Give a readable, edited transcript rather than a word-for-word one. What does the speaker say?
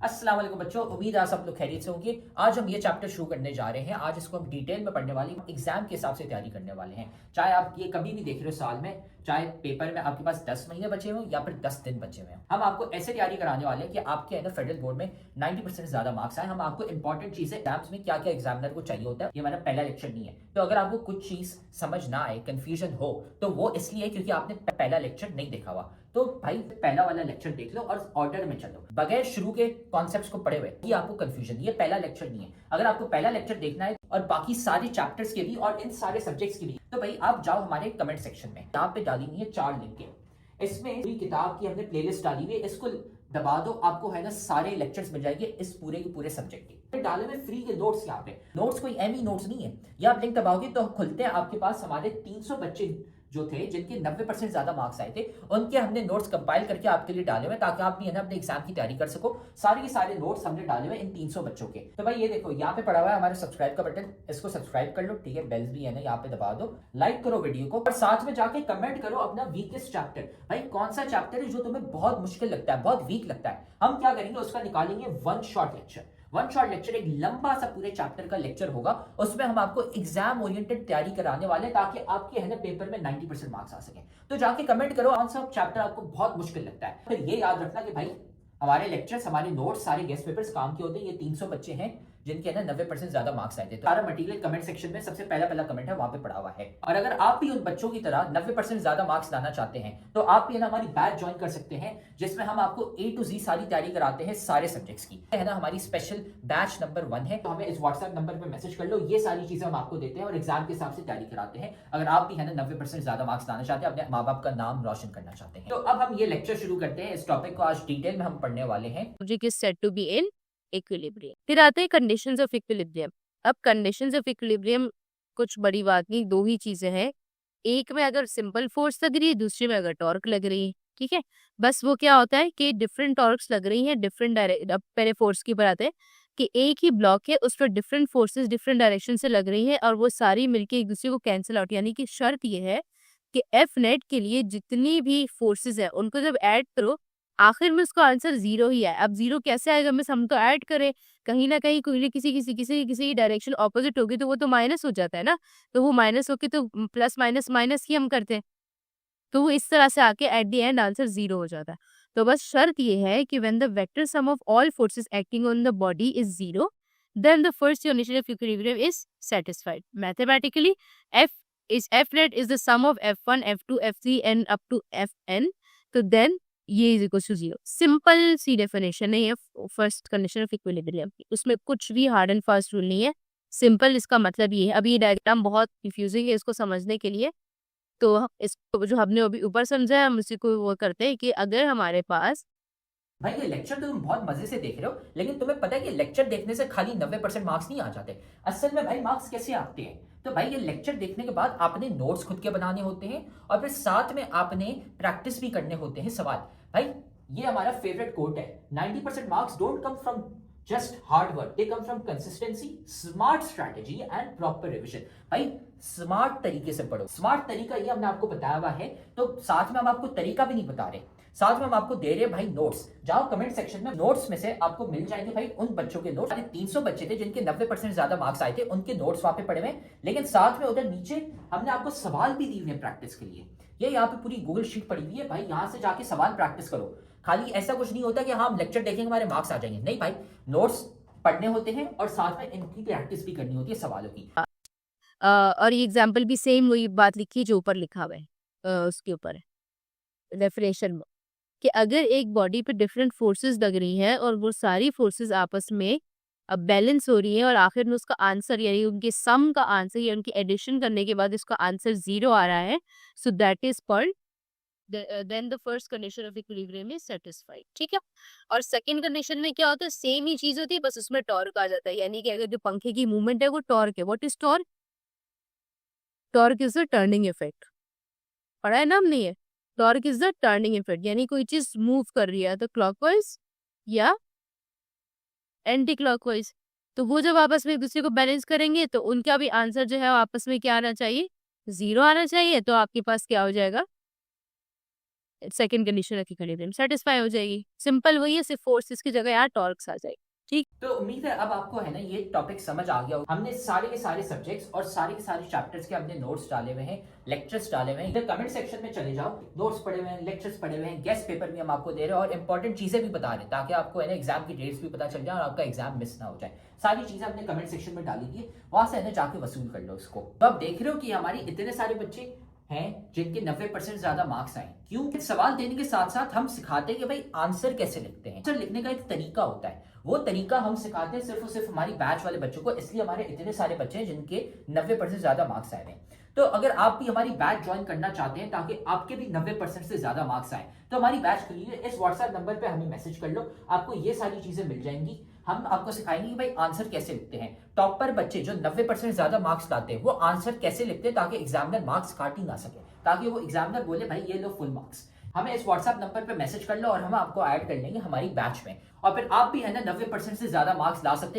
अस्सलाम वालेकुम बच्चों, उम्मीद है आप सब लोग खैरियत से होंगे। आज हम ये चैप्टर शुरू करने जा रहे हैं। आज इसको हम डिटेल में पढ़ने वाले हैं, एग्जाम के हिसाब से तैयारी करने वाले हैं। चाहे आप ये कभी भी देख रहे हो साल में, चाहे पेपर में आपके पास 10 महीने बचे हों या फिर 10 दिन बचे हुए हैं, हम आपको ऐसे तैयारी कराने वाले हैं कि आपके है ना फेडरल बोर्ड में 90% से ज्यादा मार्क्स आए। हम आपको इंपॉर्टेंट चीजें एग्जाम्स में क्या क्या एग्जामिनर को चाहिए होता है, ये हमारा पहला लेक्चर नहीं है। तो अगर आपको कुछ चीज समझ ना आए, कंफ्यूजन हो, तो वो इसलिए क्योंकि आपने पहला लेक्चर नहीं देखा हुआ। तो भाई पहला वाला लेक्चर देख लो और ऑर्डर में चलो, बगैर शुरू के कॉन्सेप्ट्स को पढ़े हुए ये आपको कंफ्यूजन, ये पहला लेक्चर नहीं है। अगर आपको पहला लेक्चर देखना है और बाकी सारे चैप्टर्स के भी और इन सारे सब्जेक्ट्स के भी, तो भाई आप जाओ हमारे कमेंट सेक्शन में, यहाँ पे डाली हुई है 4 लिंक। इसमें पूरी किताब की हमने प्लेलिस्ट डाली हुई है, इसको दबा दो, आपको है ना सारे लेक्चर्स मिल जाएंगे इस पूरे के पूरे सब्जेक्ट के। डाले में फ्री के नोट्स, यहाँ पे नोट्स कोई एमी नोट्स नहीं है। ये आप लिंक दबाओगे तो खुलते हैं, आपके पास हमारे 300 बच्चे जो थे जिनके 90% ज्यादा मार्क्स आए थे, उनके हमने नोट्स कंपाइल करके आपके लिए डाले हुए ताकि आप भी है ना अपने एग्जाम की तैयारी कर सको। सारे के सारे नोट्स हमने डाले हुए इन 300 बच्चों के। तो भाई ये देखो यहाँ पे पड़ा हुआ है हमारे सब्सक्राइब का बटन, इसको सब्सक्राइब कर लो, ठीक है। बेल्स भी है ना यहाँ पे दबा दो, लाइक करो वीडियो को और साथ में जाके कमेंट करो अपना वीकेस्ट चैप्टर। भाई कौन सा चैप्टर है जो तुम्हें बहुत मुश्किल लगता है, बहुत वीक लगता है, हम क्या करेंगे उसका निकालेंगे one shot lecture. One shot lecture एक लंबा सा पूरे चैप्टर का लेक्चर होगा, उसमें हम आपको एग्जाम ओरिएंटेड तैयारी कराने वाले हैं ताकि आपके है ना पेपर में 90% मार्क्स आ सके। तो जाके कमेंट करो कौन सा चैप्टर आपको बहुत मुश्किल लगता है। फिर ये याद रखना कि भाई हमारे लेक्चर्स, हमारे नोट्स, सारे गेस्ट पेपर्स काम के होते हैं। ये 300 बच्चे हैं जिनके ना 90% ज्यादा मार्क्स आए थे। तो सारा मटेरियल कमेंट सेक्शन में सबसे पहला कमेंट है, वहां पे पड़ा हुआ है। और अगर आप भी उन बच्चों की तरह 90% ज्यादा मार्क्स लाना चाहते हैं तो आप भी ना हमारी बैच ज्वाइन कर सकते हैं, जिसमें हम आपको A to Z सारी तैयारी कराते हैं सारे सब्जेक्ट्स की, है ना। हमारी स्पेशल बैच नंबर 1 है, तो हमें इस व्हाट्सएप नंबर पर मैसेज कर लो। ये सारी चीजें हम आपको देते हैं और एग्जाम के हिसाब से तैयारी कराते हैं। अगर आप भी है ना 90% ज्यादा मार्क्स लाना चाहते हैं, अपने माँ बाप का नाम रोशन करना चाहते हैं। तो अब हम ये लेक्चर शुरू करते हैं। इस टॉपिक को आज डिटेल में हम पढ़ने वाले हैं। Object is said to be in equilibrium। फिर आते हैं कंडीशंस ऑफ इक्विलिब्रियम। अब कंडीशंस ऑफ इक्विलिब्रियम कुछ बड़ी बात नहीं, दो ही चीजें हैं। एक में अगर सिंपल फोर्स लग रही है, दूसरे में अगर टॉर्क लग रही है, ठीक है। बस वो क्या होता है कि डिफरेंट टॉर्क्स लग रही हैं डिफरेंट डायरेक्शन। अब पहले फोर्स की बात आते हैं कि एक ही ब्लॉक है, उस पर डिफरेंट फोर्सेस डिफरेंट डायरेक्शन से लग रही हैं और वो सारी मिलके एक दूसरे को कैंसिल आउट, यानी कि शर्त ये है कि एफ नेट के लिए जितनी भी फोर्सेस है उनको जब ऐड करो, आखिर में उसका आंसर जीरो ही है। अब जीरो कैसे आएगा, मिस हम तो ऐड करें, कहीं ना कहीं कोई किसी किसी किसी किसी डायरेक्शन ऑपोजिट होगी तो वो तो माइनस हो जाता है ना, तो वो माइनस होके तो प्लस माइनस माइनस ही हम करते हैं, तो वो इस तरह से आके at the end answer zero हो जाता है। तो बस शर्त ये है कि when the vector sum of all forces acting on the body is zero, then the first condition of equilibrium is satisfied. Mathematically F net is the sum of F1 F2 F3 and up to Fn, तो then ये is equal to zero. Simple सी definition है ये first condition of equilibrium की, उसमें कुछ भी hard and fast rule नहीं है, सिंपल इसका मतलब ये है। अभी ये डायग्राम बहुत कंफ्यूजिंग है इसको समझने के लिए, तो इसको जो हमने अभी ऊपर समझा है हम उसी को वो करते हैं कि अगर हमारे पास भाई ये लेक्चर तो तुम बहुत मजे से देख रहे हो, लेकिन तुम्हें पता है कि लेक्चर देखने से खाली 90% मार्क्स नहीं आ जाते। असल में भाई मार्क्स कैसे आते हैं, तो भाई ये लेक्चर देखने के बाद आपने नोट्स खुद के बनाने होते हैं और फिर साथ में आपने प्रैक्टिस भी करने होते हैं सवाल। भाई ये हमारा फेवरेट कोट है, 90% marks don't come from just hard work, they come from consistency, smart strategy and proper revision. भाई स्मार्ट तरीके से पढ़ो, स्मार्ट तरीका ये हमने आपको बताया हुआ है। तो साथ में हम आपको तरीका भी नहीं बता रहे, साथ में हम आपको दे रहे हैं भाई नोट्स। जाओ कमेंट सेक्शन में, नोट्स में से आपको मिल जाएंगे भाई उन बच्चों के नोट्स। 300 बच्चे थे जिनके 90% ज्यादा मार्क्स आए थे, उनके नोट्स वहां पे पड़े हुए, लेकिन साथ में उधर नीचे हमने आपको सवाल भी दिए हुए प्रैक्टिस के लिए। ये यहाँ पे पूरी गूगल शीट पड़ी हुई है भाई, यहाँ से जाके सवाल प्रैक्टिस करो। खाली ऐसा कुछ नहीं होता कि हाँ हम लेक्चर देखेंगे हमारे मार्क्स आ जाएंगे, नहीं भाई, नोट्स पढ़ने होते हैं और साथ में इनकी प्रैक्टिस भी करनी होती है सवालों की। और ये एग्जाम्पल भी सेम वही बात लिखी जो ऊपर लिखा हुआ है, उसके ऊपर है डेफिनेशन में, कि अगर एक बॉडी पे डिफरेंट फोर्सेस लग रही हैं और वो सारी फोर्सेस आपस में बैलेंस हो रही है और आखिर में उसका आंसर यानी उनके सम का आंसर या उनकी एडिशन करने के बाद इसका आंसर जीरो आ रहा है, so that is called then the first condition of equilibrium is satisfied, ठीक है। और सेकंड कंडीशन में क्या होता है, सेम ही चीज होती है, बस उसमें टॉर्क आ जाता है, यानी कि अगर जो पंखे की मूवमेंट है वो टॉर्क है। What is torque? Torque is the turning effect, पढ़ा है ना हमने ये। Torque is the turning effect, यानी कोई चीज मूव कर रही है तो क्लॉकवाइज या एंटी क्लॉकवाइज, तो वो जब आपस में एक दूसरे को बैलेंस करेंगे तो उनका भी आंसर जो है आपस में क्या आना चाहिए, जीरो आना चाहिए। तो आपके पास क्या हो जाएगा, second condition of equilibrium satisfy हो जाएगी। सिंपल वही है, सिर्फ फोर्सेस की जगह यहाँ टॉर्क्स आ जाएगी। ठीक। तो उम्मीद है अब आपको है ना ये टॉपिक समझ आ गया होगा। हमने सारे के सारे सब्जेक्ट्स और सारे के सारे चैप्टर्स के हमने नोट्स डाले हुए हैं, लेक्चर्स डाले हुए हैं। इधर कमेंट सेक्शन में चले जाओ, नोट्स पढ़े हुए हैं, लेक्चर्स पढ़े हुए हैं, गेस्ट पेपर भी हम आपको दे रहे हैं और इंपॉर्टेंट चीजें भी बता रहे हैं ताकि आपको है ना एग्जाम की डेट्स भी पता चल जाए और आपका एग्जाम मिस ना हो जाए। सारी चीजें हमने कमेंट सेक्शन में डाली थी, वहां से है ना जाके वसूल कर लो इसको। तो आप देख रहे हो कि हमारी इतने सारे बच्चे हैं जिनके 90% ज्यादा मार्क्स आए। क्यों? सवाल देने के साथ साथ हम सिखाते हैं कि भाई आंसर कैसे लिखते हैं। आंसर लिखने का एक तरीका होता है, वो तरीका हम सिखाते हैं सिर्फ और सिर्फ हमारी बैच वाले बच्चों को, इसलिए हमारे इतने सारे बच्चे हैं जिनके 90% ज्यादा मार्क्स आए हैं। तो अगर आप भी हमारी बैच ज्वाइन करना चाहते हैं ताकि आपके भी 90% से ज्यादा मार्क्स आए, तो हमारी बैच के लिए इस व्हाट्सएप नंबर पे हमें मैसेज कर लो, आपको ये सारी चीजें मिल जाएंगी। हम आपको सिखाएंगे कि भाई आंसर कैसे लिखते हैं। टॉपर बच्चे जो 90% ज्यादा मार्क्स लाते हैं वो आंसर कैसे लिखते हैं ताकि एग्जामिनर मार्क्स काट ही ना सके, ताकि वो एग्जामिनर बोले भाई ये लो फुल मार्क्स। हमें इस व्हाट्सएप नंबर पे मैसेज कर लो और हम आपको ऐड कर लेंगे हमारी बैच में, और फिर आप भी है ना 90% से ज्यादा मार्क्स ला सकते हैं।